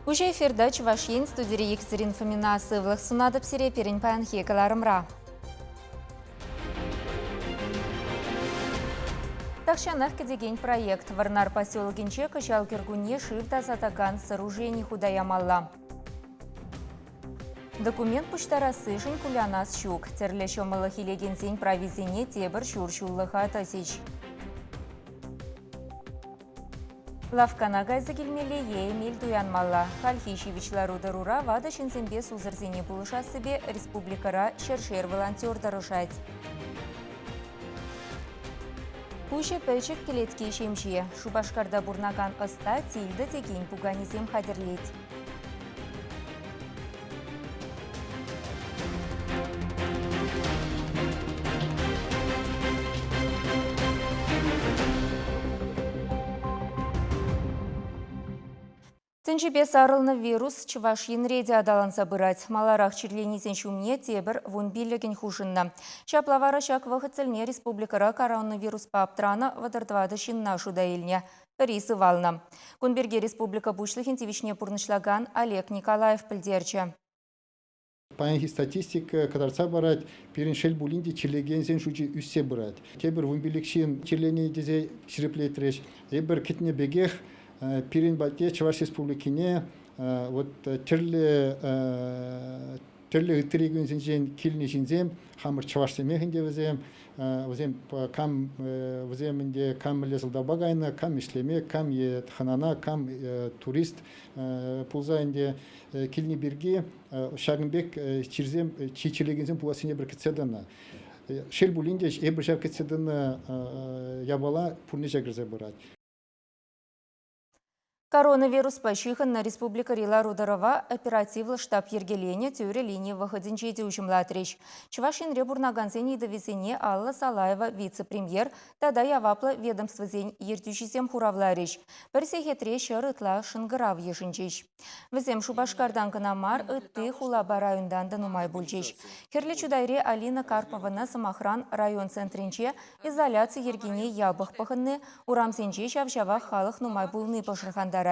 Уже эфирда Чувашин, студия Екатерина Фомина, сывлах сунадып сире перень паянхи каларымра. Такшанах кедеген проект Варнар поселогинче кышал киргуне шивта сатаган с оружием худаямалла. Документ пуштарасы шын кулянас щук. Терлешо малахилегенсень провизине тебір шуршуллыха тасич. Лавкана гайзы келмеле емел дуянмалла. Хальхишевичлару дарура вада шинсенбе сузырзене булыша себе республикара шершер волонтер дарушать. Куше пельчик келетке шемшие. Шубашкарда бурнаган ыста тильді деген пуганизем хадерлеть. Тінчіпе сарылны вирус Чувашин реде адаланса бырать. Маларақ чирленесен шумне тебір вон билеген хушынна. Чаплавара шак вахыцельне республикара коронавирус паптрана вадырдвады шинна шудаильне. Рисы вална. Кунберге республика бушлыхин тивишне пурнышлаган Олег Николаев пілдерчі. Паянхи статистика кадарца барать, переншель булинди чирлегенсен шучи үссе барать. Тебір вон билекшин чирлене дезе ширеплетреш. Ебір китне бегех Пирин батье Чуваш республикине вот терле итерегенсен килни шинзем хамыр Чуваш семехинде везем кам веземинде кам лесылда багайна кам ишлеме кам е ханана кам турист пулзайнде килни бирге шагынбек чирзем чичилегенсен пуласине бір кетседана шел булинде эбір жав кетседана ябала пурнежа кірзе барат. Коронавирус пащихан на республика Рила Рударова оперативлы штаб ергелене тюре линии выходинче деушимлатрич. Чувашин ребурнагансене довесене Алла Салаева вице-премьер тада явапла ведомство зень ертючисем хуравларич. Персехетре шарытла шынгырав ешинчич. Везем Шубашкардан канамар ытты хулаба райондан данумай бульчич. Херле чудайре Алина Карпована самохран район центринче изоляции ергене ябых пахынны урамсенче шавшава халық нумай булны пашырхандар.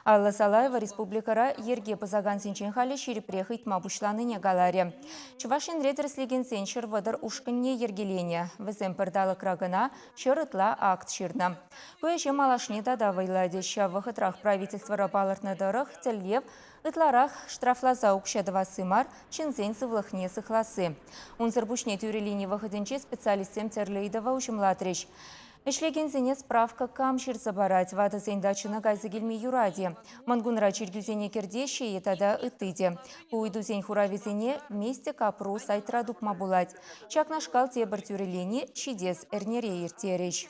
Алла Салаева республикара ерге пазаган сенчен халі шерепрех итма бушланы негаларе. Чувашин редерслеген сен шырвадар ушкынне ергелене. Візем пырдалы крагына шырытла акт шырна. Көйше малашне тада вайладе шавахытрах правительства рапалыртны дырых тәллев ытларах штрафлаза укшадыва сымар чинзен сывлыхне сыхласы. Унзыр бушне тюрелине выходенче специалистем терлейдова ушымлатрич. Эшлегензене справка камшир забарать вады зендачына гайзыгельме юраде. Мангунра чиргюзене кердеше и тада ытыде. Уйду зень хуравизене вместе капру сайтра дукма булать. Чак нашкал тебір тюрелене чидес эрнере иртереш.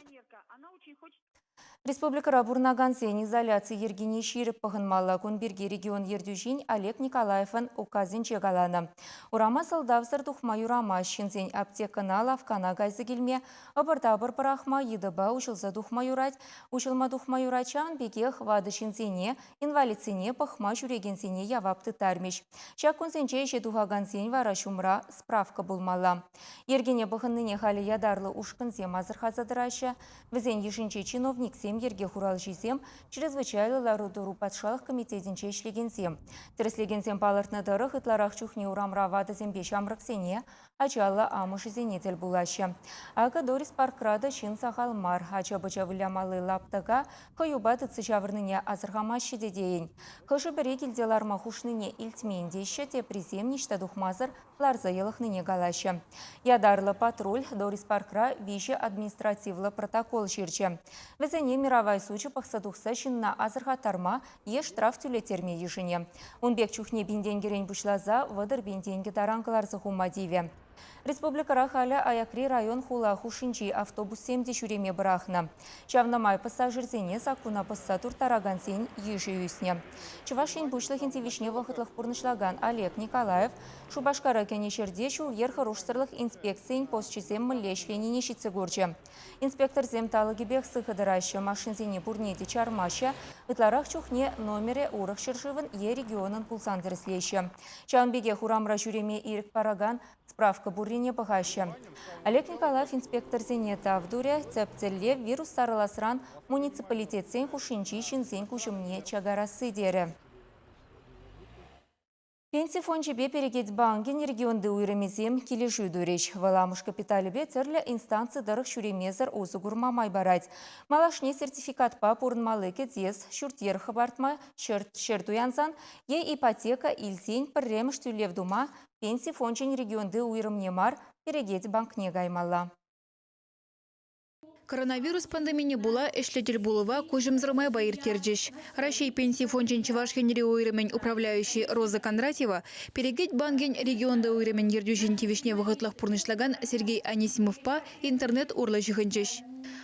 Республика Рабурнаган сен изоляции ергене ширіп пығынмалла Кунберге регион ердюжин Олег Николаевын указын чегалана. Урама салдавсыр тухма юрама шинзен аптекана лавкана гайзы келме, абырда-абыр парахма едыба ушылза тухма юрать, ушылма тухма юрачан бегех вады шинзене, инвалидсене пахма жүрегенсене явапты тармеш. Чакунсенче жедухаган сен вара шумра справка булмалла. Ергене пығынныне халі ядарлы ушкынзем азырхазадыраша, візен ешінче чиновник ерге хурал жизем, чрезвычайлы ларудуру патшалық комитетінче ішлегенсем. Тіріслегенсем палыртны дырық ытларақ чухне урамра вады зембе шамрықсене, ачалла амышы зенетел булашы. Ага Дорис паркрада чин сахалмар, ача-быча вылямалы лаптыға, қойубат ыцычавырныне азырғамашы дедейін. Қышы бірі келделар махушныне илтмендеші, те призем ништа духмазыр ларза елықныне галашы. Ядарлы патруль Дорис паркра виже административлы протокол шерчі. Везене мировой сучы пақсадухса шинна азырға тарма е штраф тюлетерме ешіне. Унбек чухне бинденгерен бушлаза вадыр бинденге таранкаларзы хумадиве. Республика Рахаля Аякри район хула хушинчи автобус семде шуреме брахна. Чавнамай пассажирзене сакуна пассатур тарагансен еші үсне. Чувашин бушлыхин тивишне вахытлық пурнышлаган Олег Николаев Шубашкара кенешерде шул ерхарушсырлық инспекциян постчизем мылешленіне шитсегурчы. Инспектор земталыгебех сыхыдырашы машинзене пурнеде чармаша, ытларах чухне номере урық шыршывын е регионын пулсандырыслеші. Чаунбеге хурамра жүреме ирік параган справка буррине пахаща. Олег Николаев инспектор зенета в дуре цепцелле вирус сарыласран муниципалитет сен хушинчи шинзен кушымне чагарасы дере. Пенсий фончебе перегет банген регионды уйремезем кележу дуреш. Валамыш капиталебе церлі инстанции дырық шүремезір озы гурма майбарать. Малашне сертификат па пурнмалыке дез шүртер хабартма шертуянсан е ипотека илсен пірреміш тюлевдума пенсий фончен регионды уйремнемар перегет банкне гаймалла. Коронавирус пандемия була эшлетел булова кожемзрымай байыр терджиш. Россия пенсии фончен Чувашкенре уйремен управляющий Роза Кондратьева перегеть банген регионда уйремен ердюжин тивишне вахытлах пурнышлаган Сергей Анисимовпа интернет урла жихынчиш.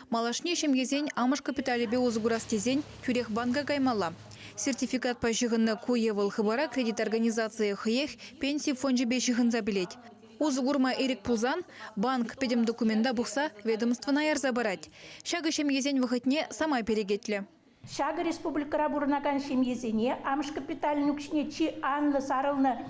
Малашне шемгезень амыш капиталебе узгурас тезень тюрех банка гаймала. Сертификат по жихынна куевал хабара кредит организации хех пенсии фончебе жихынза билеть. Узгурма Эрик Пулзан банк педем документа бухса ведомствона ярзабарать. Шага шемьезень выходне сама перегетле. Шага республика бурнаган шемьезене амш капитальнюкшне чи анлы сарылны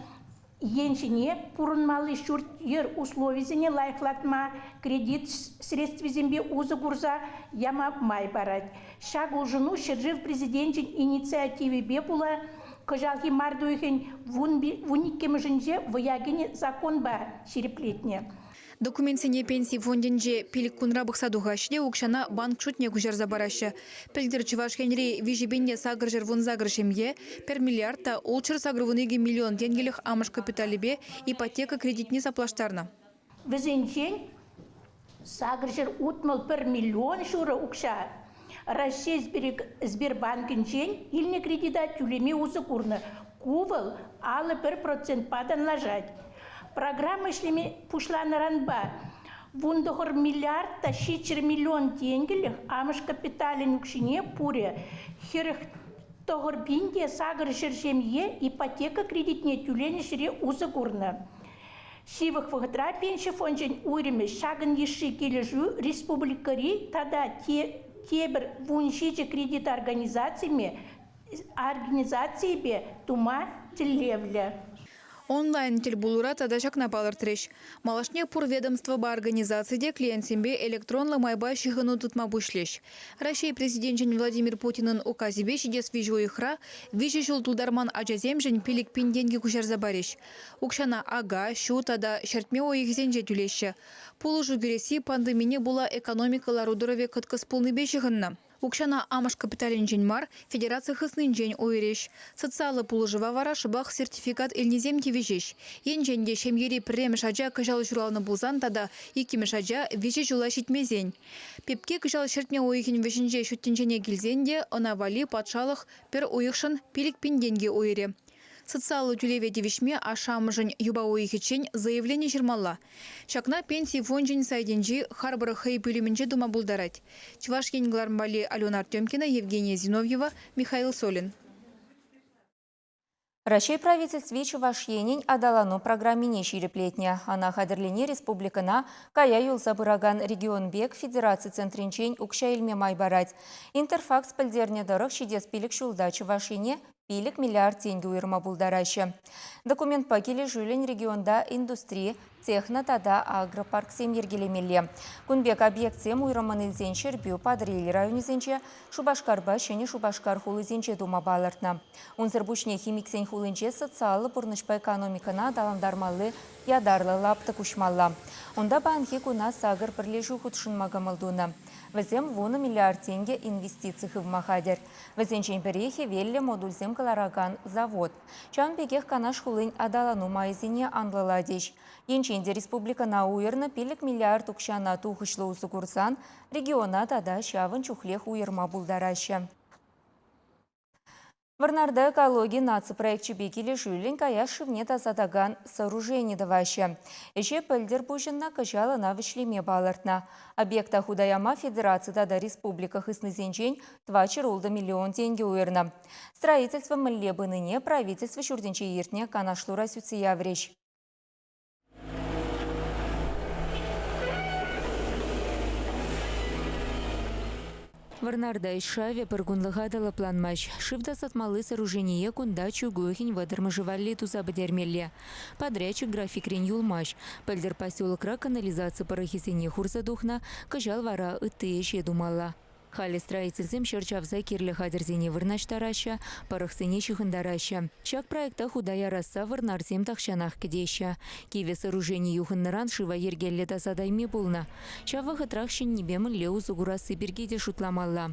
еншине пурынмалы шурт ер условизене лайфлатма кредит средствизембе узгурза яма май барать. Шага улжыну шеджив президентин инициативе бепула Кожалхи мардуихен вуникем женже воягине закон ба шереплетне. Документсене пенсии фондинже пилик кунра бухсадухашне укшана банк шутне кужар забараща. Пельдер Чувашкенре вижебенде сагржер вон загрышемье пер миллиарда улчыр сагрывыныге миллион тенгелих амыш капиталибе ипотека кредитне заплаштарна. Везенчен сагржер утмал пер миллион шура укша. Россия Сбербанкинчен илне кредита тюлеме узы курны. Кувал алы 1% падан лажать. Программа шлеме пушланы ранба. Вундохор миллиард та 4 миллион тенгелих амыш капиталин укшине пуре. Херех тогор бинде сагыр шершемье ипотека кредитне тюлене шире узы курны. Шивых вагатра пенши фончен уйреме шагын еши кележу республикари тада Тебір вуншиче кредит организациями тума телевля. Онлайн телбулура тадашак напалыр треш. Малашне пур ведомство ба организации клиентсембе электронлы майба шихыну тутма бушлеш. Россия президентин Владимир Путинын указебе шидес вижуихра вижи жултударман ажаземжен пилик пинденги кушар забареш. Укшана ага, шу тада шертме ойихзенже тюлеші. Пулы жугереси пандемине була экономикалар удырове кыткыс пулны бешігынна. Укшана амаш капиталин мар федерация хыснын жень уйреш. Социалы пулыжыва вара шыбах сертификат элнезем тивежеш. Енженде шемгери премеш ажа кыжалы журалны булзан тада икимеш ажа веже жула шитмезень. Пепке кыжалы шертме уйхин вешінже шуттенжене келзенде онавали патшалық пер уйықшын пилик пинденге уйре. Социалы тюлеве девишме ашамыжын юба уйхичен заявление жирмалла. Шакна пенсии фонжин сайденжи харбары хэй пюлеменже дума булдарать. Чувашкин Глармбали Алена Артемкина, Евгения Зиновьева, Михаил Солин. Россия правительстве Чувашьенин адалану программе не ширеплетня. Она хадерлене республикана кая юлса бұраган регион бек федерации центринчен укша илме майбарать. Интерфакс пілдерне дырық шидес пилік шулда Чувашине пилік миллиард тенге уйырма булдарашы. Документ пакелі жүлін регионда индустрия, техно тада агропарк сем ергелемелі. Күнбек объектсем уйырман илзеншер бю падрели районезенче Шубашкарба шене Шубашкар хулызенче дума балыртна. Унзыр бушне химиксен хулынче социалы пурнышпа экономикана даландармалы ядарлы лапты кушмалла. Онда банхи куна сагыр бірлежу худшынмага мылдуна. Візем вуны миллиард тенге инвестиции хывмахадер. Візенчен перехе велле модульзем калараган завод. Чан бегех канаш хулын адалану майзине анлыладеш. Енченде республикана уйырны пилік миллиард укшана тухышлы усы курсан, региона тада шавын чухлех уйырма булдарашы. Варнарда экология наци проект бекелі жүлін кая шывне тазадаган сооружение давашы. Эше пілдер бұжынна кыжалына вішлеме балыртна. Объекта худаяма федерацияда да республика хыснызенчен 2,2 миллион тенге уйырна. Строительство міллебыныне правительство шурденче ертне канашлура сүция вреш. Варнарда ишаве пыргунлыға дала планмаш. Шивда сатмалы сооружение кунда чугухин вадырмыжывали тузабыдермелле. Подрядчик графикрен юлмаш. Пельдер поселокра канализация парахисене хурзадухна, кыжал вара ыты еше думала. Хали строительзем шерчавза кирлі хадерзене вырнаштараща, парықсыне шығындараща. Шак проекта худая раса вырнарзем тақшанақ кедеща. Киве сооружение юхынныран шива ергелле тасадайме болна. Шавы хытрақшын небемін леу зугурасы бергеде шутламалла.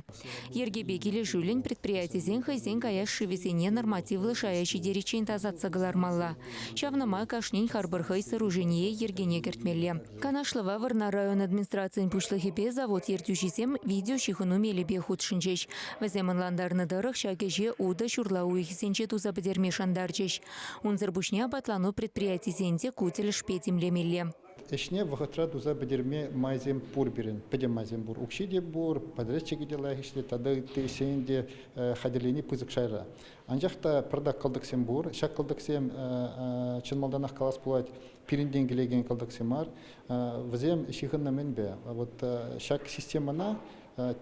Ергебе келе жүлін предприятизен хайзен каяш шивесене нормативлы шаящи деречен тазатса галармалла. Шавнама кашнен харбырхай сооружение ергене кертмелле. Канашлыва вырна район администрациян пушлыхепе завод ертюшисем видео шихыну мелебе худшынчеш. Ваземынландарны дырық шагеже уда шурла уйхисенче туза бідерме шандарчеш. Унзыр бушня батлану предприятизенде кутель шпетимлемелле. Эшне вахатра туза бедерме майзем пур берен, педем майзем бур. Укшиде бур, подрядчики дела хишле, тада тесенде хаделени пызык шайра. Анжақта продак калдыксем бур, шак калдыксем чынмалданақ калас булать, пиринден келеген калдыксемар, вазем шихынна менбе. Вот шак системана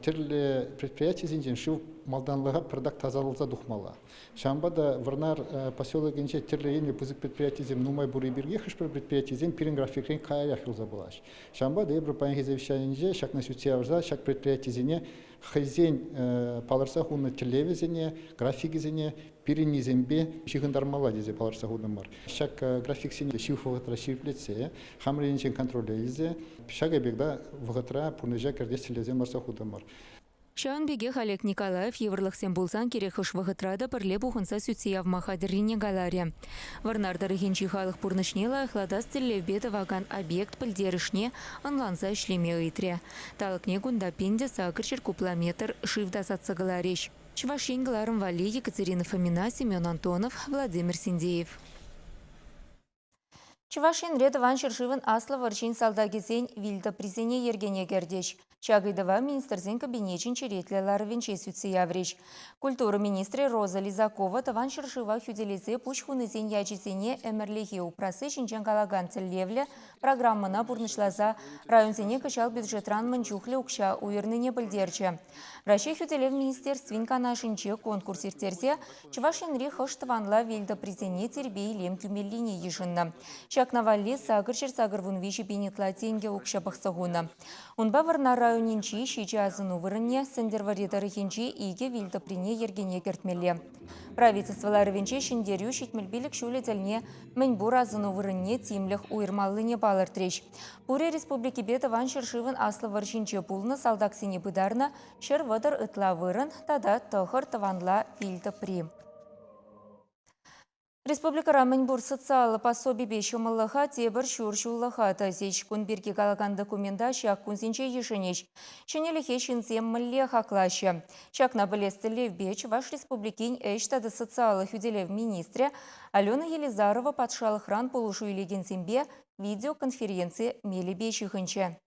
тирле предприятие зинжен шив малданлыға продак тазалылза духмала. Шамбада варнар поселогенче тирле еми пызык предприятие зем нумай буры берге хышпыр предприятие зем пирин графикран кая яхилза булаш. Шамбада Европаен хизевщанинже шак на сутиявза шак предприятие зене хызен паларса хуна тирлеве зене графики зене пирин низембе шихындармала дезе паларса худамар. Шак график сене шив вагатра шивлетсе хамренчен контролезе шага бегда вагатра пурнежа кардестилезе марса худамар. Шаанбеге Халек Николаев еврлықсен болсан керек үш вағытрада бірле бұғынса сүтсияв махадыррине галаре. Варнардары хенчи халық пұрнышнела ахладас тіллевбеті ваган объект пілдерішне анланса ішлеме ұйтре. Талықне күнда пенде сақыр шеркуплометр шивда сатсы галареш. Чвашин Галарым Вали, Екатерина Фомина, Семен Антонов, Владимир Синдеев. Чувашин редован шершивын аслы варчин салдагезен вилда призене ергене гердеш. Чагайдава министрзен кабинечин черетлелары венчесюцы явреш. Культура министры Роза Лизакова таван шершива хюделезе пуш хунызен ячисене эмерлихе упрасы шинчен калаган целлевле программана бурнышлаза районзене кышал бюджетран манчухле укша уверныне більдерче. Раши хюделев министерствин канашинче конкурс иртерзе Чувашин рехош таванла вилда призене тербей лем кюмеллине ешынна. Чакнавалли сагыр шерсагыр вунвиши бенетла тенге укша бахсагуна. Унба варна районинчи шичи азыну вырынне сендерваридары хинчи иге вилда прине ергене кертмелле. Правительстволары венче шиндерю шитмельбилік шулетельне мәнбур азыну вырынне тимліх уйырмаллыне балыртреш. Пуре республики беті ван шыршывын аслы варшинче пулны салдаксене бұдарна шыр вадыр ытла вырын тада тұхыр таванла вилда при. Республика Рамынбур социалы пособие бешумалыха тебір шуршулыха тазеш күн берге калган документа шак күнсенче ешенеш. Шенеліхе шинзем мүлле хаклашы. Шакна білестілев беч ваш республикин эштады социалы хүделев министре Алена Елизарова патшалық ран полушу илеген зембе видеоконференции мели бешіхінче.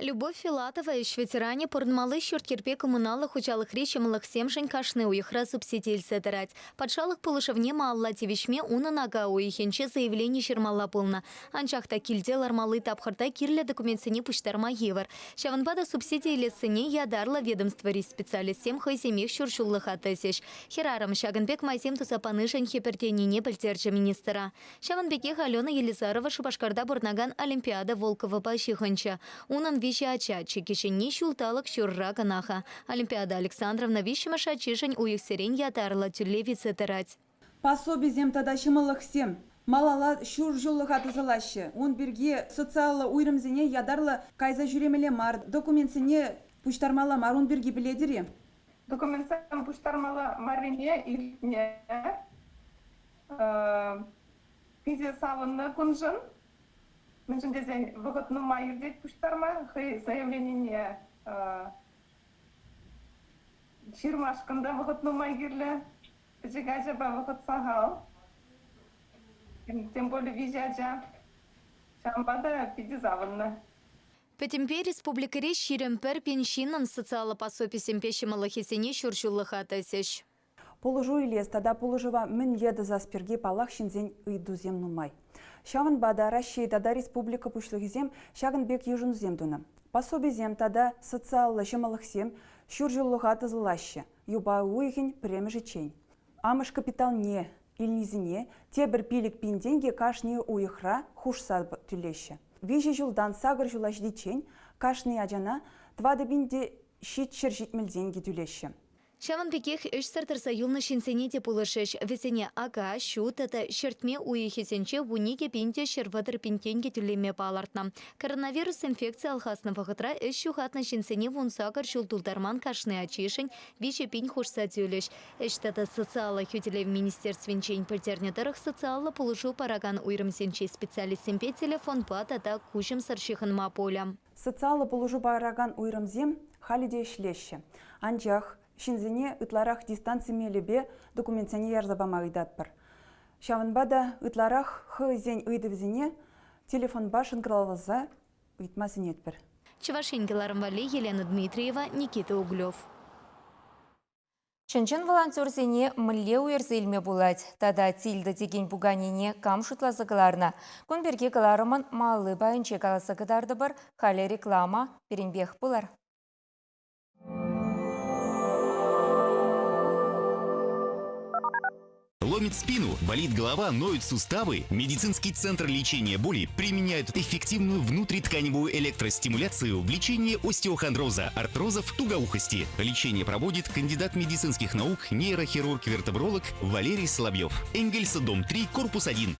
Любовь Филатова еш ветеране порнмалы шурткерпе коммуналых учалых речемалых семшень кашны уехра субсидиэль сетарать. Подшалых полышевне маалла тевишме уна нага уехенче заявление шермалла полна. Анчахта кильделар малы тапхарта кирле документсене пуштарма евар. Шаванбада субсидии лесыне ядарла ведомство рис специалистем хайземех шуршуллых атесеш. Херарам Шаганбек майзем тусапанышен хипертенине пальтерча министра. Шаванбеке Алена Елизарова шубашкарда бурнаган Олимпиада Волкова пащиханча. Унан вещача, чекишени шулталык шурра канаха. Олимпиада Александровна вещимаша чешень уих сирень ятарла тюлевице тарать. Пособие зем тада шымылық сем. Малала шур жылық атызылашы. Он бірге социалы уйрымзене ядарлы кайза жүремеле мар. Документсене пуштармала мар он бірге біледіре. Документсен пуштармала марине илне. Пизе савынны күнжын. Мен дезен выгодну майырдет пуштарма, хай заявление ширмашкында выгодну майгирле, жигажа ба выгод сагал, тем более визяджа, шамбада пидизаванна. Петемпе республикаре ширемпер пеншинан социалы пособие семпешемалы хесене шуршуллых атасеш. Положу илес, тада положува мен еді заспирге палақ шинзен үйдузем нумай. Шавын бада Россия тада республика пушлығызем шагын бек ежунузем дуны. Пособие зем тада социалы шымалық сем шуржуллыға тызылашы. Юба уйхен премі жечень. Амыш капитал не, илнизіне, те бір пилік пинденге кашны уйхра хушса түлеші. Вижі жылдан сагыр жылаш дечень, кашны аджана, твады бинде щитчер житмелден гидюлеші. Шаван пекех үш сартырса юлны шинсене де пулышыш. Весене ага, шут, это шертме уехесенче вунике пинте шервадыр пинтенге түлеме палартна. Коронавирус инфекция алхасны вағытра үш шухатны шинсене вунсакар шултулдарман кашны ачишын, виче пин хушса тюлеш. Эштата социалы хютелев министерственчен піртернетарых социалы пулышу параган уйрымсенче специалистемпе телефон патата кушым саршихын ма поля. Социалы полужу параган уйрымзем халиде шлеші. Анчах шинзене ытларах дистанции мелебе документсене ярзабама ыйдатпыр. Шавынбада ытларах хызен ыйдывзене телефон башын кралваза ыйтмасын етпір. Чевашенкеларым вали Елена Дмитриева, Никита Углев. Чынчын волонтерзене мілле уерзелме булать. Тада тилді деген буганине камшытла зыгыларна. Күнберге кыларымын малы байынче каласы кыдарды бір халі реклама перенбех булар. Ломит спину, болит голова, ноют суставы. Медицинский центр лечения боли применяет эффективную внутритканевую электростимуляцию в лечении остеохондроза, артрозов, тугоухости. Лечение проводит кандидат медицинских наук, нейрохирург-вертебролог Валерий Соловьев. Энгельса, дом 3, корпус 1.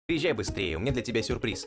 Приезжай быстрее, у меня для тебя сюрприз.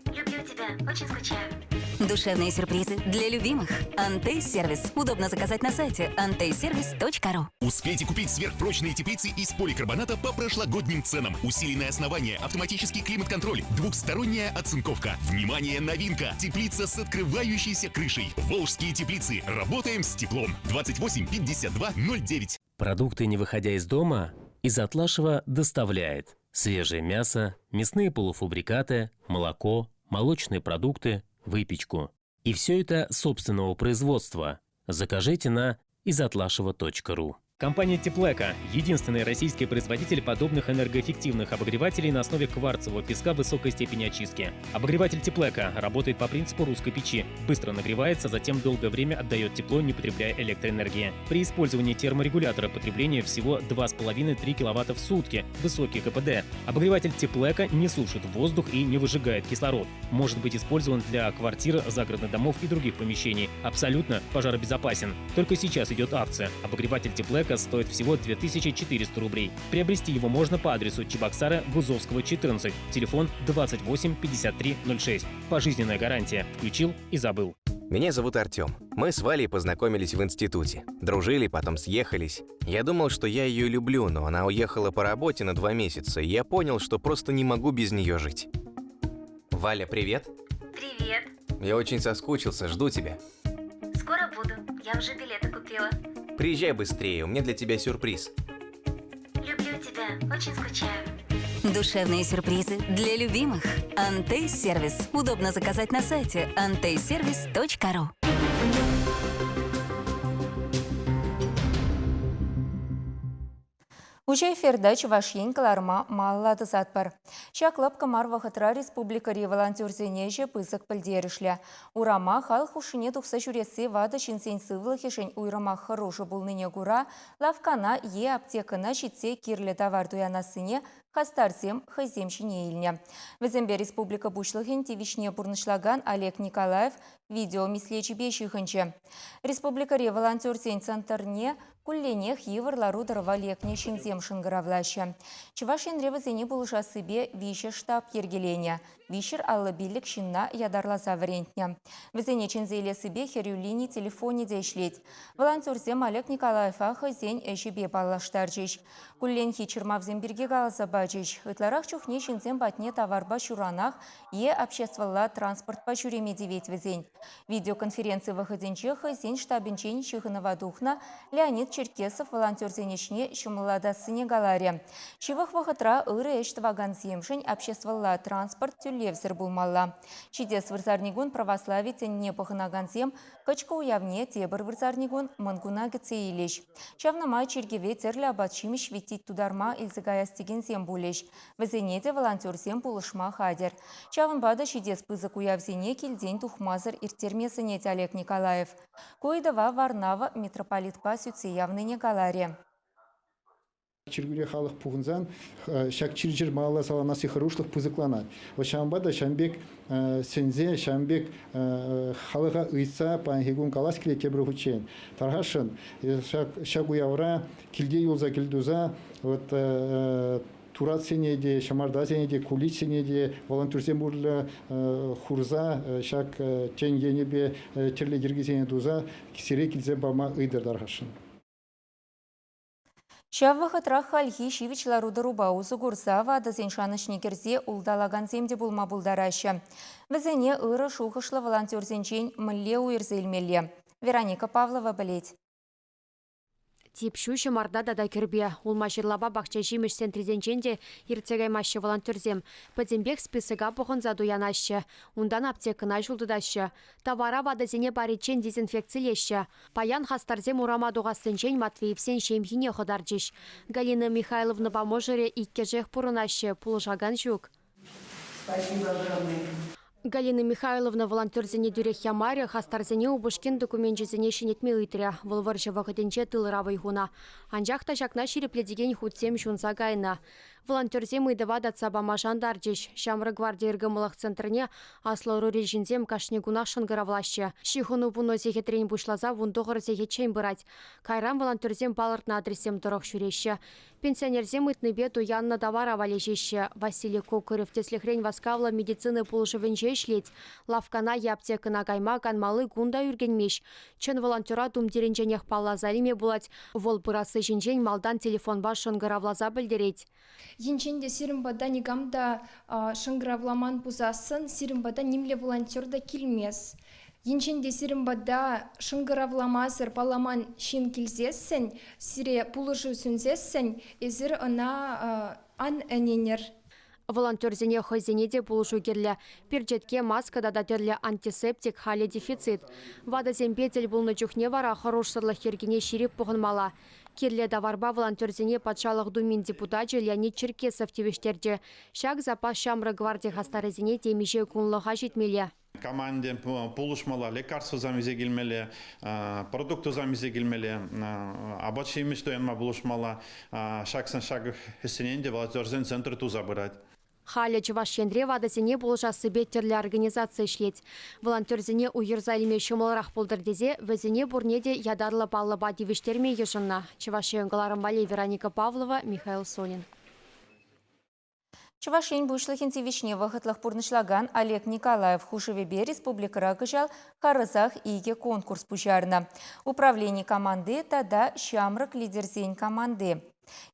Люблю тебя, очень скучаю. Душевные сюрпризы для любимых. Антей-сервис. Удобно заказать на сайте anteyservice.ru. Успейте купить сверхпрочные теплицы из поликарбоната по прошлогодним ценам. Усиленное основание, автоматический климат-контроль, двухсторонняя оцинковка. Внимание, новинка! Теплица с открывающейся крышей. Волжские теплицы. Работаем с теплом. 28 52 09. Продукты, не выходя из дома, из Атлашева доставляет свежее мясо, мясные полуфабрикаты, молоко, молочные продукты, выпечку. И все это собственного производства. Закажите на izatlasheva.ru. Компания Теплека – единственный российский производитель подобных энергоэффективных обогревателей на основе кварцевого песка высокой степени очистки. Обогреватель Теплека работает по принципу русской печи. Быстро нагревается, затем долгое время отдает тепло, не потребляя электроэнергии. При использовании терморегулятора потребление всего 2,5-3 кВт в сутки. Высокий КПД. Обогреватель Теплека не сушит воздух и не выжигает кислород. Может быть использован для квартир, загородных домов и других помещений. Абсолютно пожаробезопасен. Только сейчас идет акция. Обогреватель Теплека стоит всего 2400 рублей. Приобрести его можно по адресу Чебоксары, Гузовского, 14. Телефон 28 53 06. Пожизненная гарантия. Включил и забыл. Меня зовут Артем. Мы с Валей познакомились в институте. Дружили, потом съехались. Я думал, что я ее люблю, но она уехала по работе на 2 месяца, и я понял, что просто не могу без нее жить. Валя, привет. Привет. Я очень соскучился, жду тебя. Скоро буду. Я уже билеты купила. Приезжай быстрее, у меня для тебя сюрприз. Люблю тебя, очень скучаю. Душевные сюрпризы для любимых. Антей-сервис. Удобно заказать на сайте anteyservice.ru. Учай ферда Чувашин каларма маллады затпар. Шаклап камар вахытра республикари волонтерзенеже пысык пілдерішлі. Урама хал хушыне тухса жүресі вады шинсен сывлыхешен уйрама хорошы булныне гура, лавкана е аптекына шитсе кирлі товар дуянасыне хастарсем хайземшіне илне. Візембе республика бушлығын тивишне бұрнышлаган Олег Николаев видео мислечі бешіхінче. Республикари волонтерзен центрне кулленех еврлару дырва лекне шинзем шынгыравлашы. Чувашин ревізене булыша сыбе више штаб ергелене. Вишер аллы биллік шинна ядарласа варентне. Візене чинзейле сыбе херюлини телефоне дейшлет. Волонтерзем Олег Николаев хайзен әшібе балаштаржыш. Куллен хичермавзем бірге галаса бачыш. Ытларах чухне шинзем батне товарба шуранах е обществовала транспорт по шуреме девет візен. Видеоконференции выходенче хайзен штабинчен Чеханова духна Леонид Черкесов волонтерзенешне шумладасыне галаре. Чивах вахытра ыры эштваган земшень обществовала транспорт тюлевзір булмалла. Чидес вырзарнигун православие тенне пахынаган зем качка уявне тебір вырзарнигун мангуна гцейлеш. Чавнамай чергеве терлі абатшимиш ветит тударма илзыгаястеген зем булеш. Візенеде волонтерзем булышма хадер. Чавынбада чидес пызык уявзене келден тухмазыр иртермесіне Олег Николаев. Койдава Варнава митрополитпа сүтсе явныне галаре. Чиргуре халық пугынзан, шак чиржир мала саланасы хорошлық пузыкланат. Вот шамбада шамбек сензе, шамбек халыға ыйса панхигун калас киле кебру хучен. Тархашын, шак уявра, килде юлза килдуза, вот турат сенеде, шамарда сенеде, кулич сенеде, волонтерсен бурлы хурза, шак тен енебе, терле гирги сенедуза, кисере килзе бама ыйдыр тархашын. Шаввахытрах хальхи шивичлару дарубау сугурсава дызен шанышне керзе улдалаган земде булма булдарашы. Візене ыры шухышлы волонтерзенчен мілле уйырзелмелі. Вероника Павлова білет. Типшу шымарда да кірбе. Улма жырлаба бақча жиміш центризенченде ертегай машы волонтерзем. Пәдембек списыға бұғын заду янашы. Ундан аптекына жылдыдашы. Тавара вадазене баричен дезинфекциялеші. Паян хастарзем урамадуға сынчен Матвеевсен шемхине ходарчыш. Галина Михайловна поможере иккежех пұрынашы. Пулжаган жүк. Спасибо огромное. Галина Михайловна волонтерзене дюрех ямаре хастарзене убышкен документчизене шинетме ыйтря. Вылваржы вақытенче тылыравай хуна. Анжақта жақна шерепледеген худсем шунса гайна. Волонтерзем ыйдыва датса бамажан дарджиш. Шамры гвардия ыргымылық центрне аслору режинзем кашнегунах шынгыравлашы. Шихуну буно зехетрен бушлаза вундоғыр зехетчен бырать. Кайран волонтерзем балыртна адресем тұрық шүреші. Пенсионерзем ыйтныбе туянна давара валежеші. Василий Кокырев теслехрен васкавла медицины пулышывенче шлеть. Лавкана и аптекына кайма канмалы гунда үргенмеш. Чын волонтера думдеренченех паллазариме булать. Вол пырасы жинжен малдан телефон баш шынгыравлаза білдерет. Енченде сирімбада негамда шынгыравламан пузасын, сирімбада немле волонтерда келмес. Енченде сирімбада шынгыравламазыр паламан шин келзессен, сире пулыжы сүнзессен, езір ына ан әненер. Волонтерзене хозенеде пулышу керлі. Перчетке маскада да терлі антисептик халі дефицит. Вада земпетель бұлны жүхне вара хорошсырлы хергене ширеп бұғынмала. Керлі даварба волонтерзене патшалық думин депутатчы Леонид Черкесов тевештерде. Шак запас шамры гвардия хастарызене темеше күнлыға жетмелі. Команде полушмала, лекарство замезе келмелі, продукты замезе келмелі, абачы емеш тоянма полушмала, шаксан шаг хесененде волонтерзен центр туза бырать. Халя Чувашендре вадасене болжасы беттерлі организация шлет. Волонтерзене уйырза илме шумылырақ болдырдезе, везене бурнеде ядарлы баллыба девештерме ешынна. Чувашен Галарымбали, Вероника Павлова, Михаил Солин. Чувашень бушлыхин тивишне вахытлых пурнышлаган Олег Николаев Хушевебе республикара гыжал харызах иге конкурс пужарна. Управление команды тада шамрык лидерзень команды.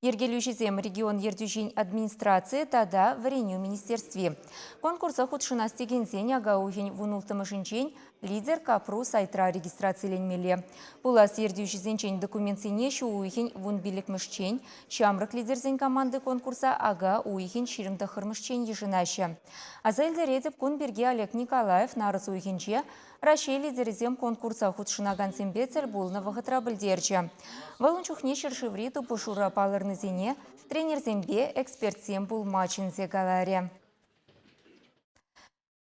Ергелюшизем регион ердюжин администрации тада вареню министерстве. Конкурса худшина стегензень агаухень вунултымышынчень лидер капру сайтра регистрацияленмеле. Пулас ердюшизенчень документсене шуухень вунбиликмышчень, шамрык лидерзень команды конкурса ага уихень ширимдахырмышчень ешынаща. Азайлды редіп кун берге Олег Николаев нарыс уихенче Рашей лидерзем конкурса худшынаган сембецель булны вахытра білдерчі. Валынчухне шершеври тупушура палырнызене тренерзембе экспертсем булмачынзе галаре.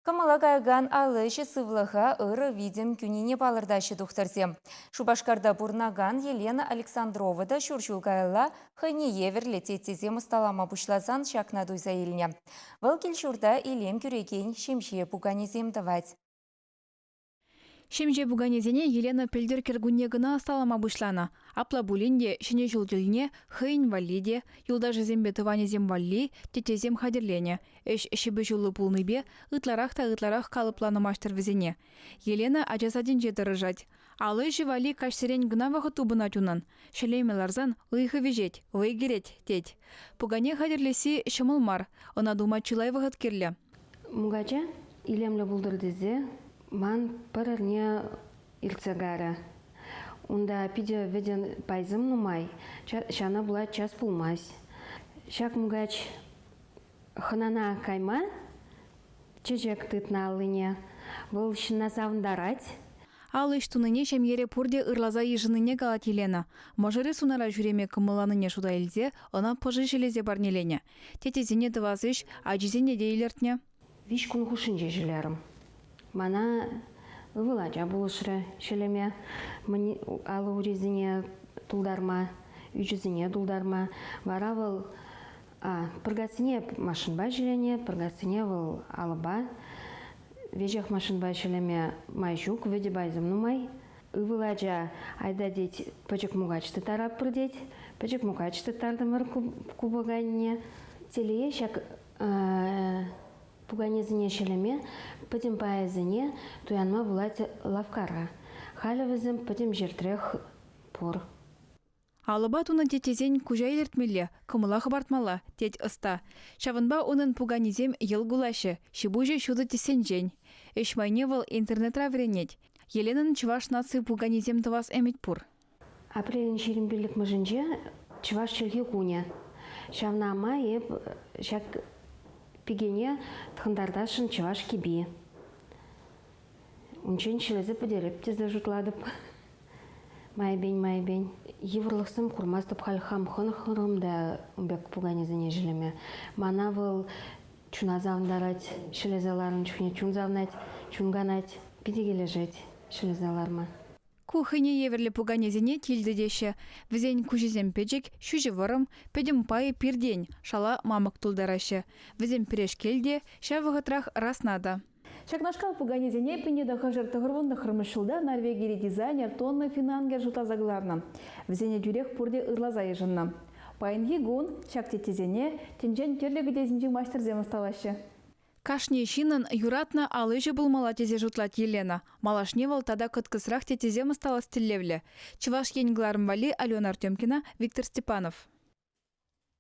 Камалагайган алышы сывлыға ыры видим күніне балырдашы дұқтырзем. Шубашкарда бурнаган Елена Александрова да шуршулгайла хыне верлететезем ұсталама бұшлазан шакна дуйза еліне. Выл келшурда илем күреген шемше пуганезем давать. Шемже буганезене Елена Пельдер кергуннегына сталама бушлана. Апла булинде, шине жылдылне, хыйн валиде, юлдажы зембе тыванезем валли, тетезем хадерлене. Эш шебе жылы пулныбе, ытларах калыпланы маштыр візене. Елена ажасадин жеді рыжать. Алы живали кашсерен гына вақыт тубына тюнан. Шелемеларзан ыйхы вежет, выйгерет, теть. Пугане хадерлеси шымылмар, она дума чылай вақыт керле. Мугача, илемле булдырдызе, ман парарне илцегара. Унда пиде веден пайзым нумай, шана була час пулмась. Шак мугач ханана кайма, чечек тытна алыне, был шына савндарать. Алыш туныне шемьере пурде ырлаза ежыныне галат Елена. Можере сунара жүреме кымыланыне шуда елзе, она пожы железе барнелене. Тетезене дывазыш, ажизене дейлертне. Виш кун хушынже жилерім. Мана вылача булышыры шелеме, алы урезіне тулдарма, үйжізіне дулдарма. Вара выл пыргасыне машинба жүрене, пыргасыне выл алыба. Вежех машинба жүреме майжук, веде байзымны май. Ывыладжа айда деть пачек мугачты тарап пырдеть, пачек мугачты тардымыр кубаганне. Телее шак пуганезіне шелеме, пытем паязыне туянма булать лавкара. Халявызым пытем жертрех пор. Алыба туны тетезен кужа елертмелі, кымыла хабартмала, тет ыста. Шавынба онын пуганезем ел гулашы, шибуже шуды тесенжен. Эшмайне выл интернетра вренет. Еленын чываш нации пуганезем тывас эмет пур. Апрелин шерембелік мыжынже чываш челге куне. Шавна ама еп шак пигене тхындардашын чываш киби. Унчен шелезі пыдереп тезді жұтладып. Майбень. Еврлықсым курмастып халхам хын да умбек пуганезіне жилеме. Мана выл чуна завндарать, шелезаларын чун завнать, чунганать, пидегеле жить шелезаларма. Кухыне еверлі пуганезіне тилді деші. Візен кужезем педжек, шүжі вырым, педім пайы пирдень, шала мамык тулдарашы. Візен пиреш келде, шавығытрах раснада. Шакнашкал пуганезіне пенеда хажыр тұғырвынды хырмышылда Норвегири дизайнер Тонны Финангер жұтазагларна. Візене дюрех пурде ырлаза ежынна. Пайынги гун шактетезене тенжен терлігі дезінжі мастер земасталашы. Кашне шинын юратна алыжы булмала тезе жұтлат Елена. Малашне вал тада кыткысрах тетезе мастала стеллевле. Чываш енгларым вали Алена Артемкина, Виктор Степанов.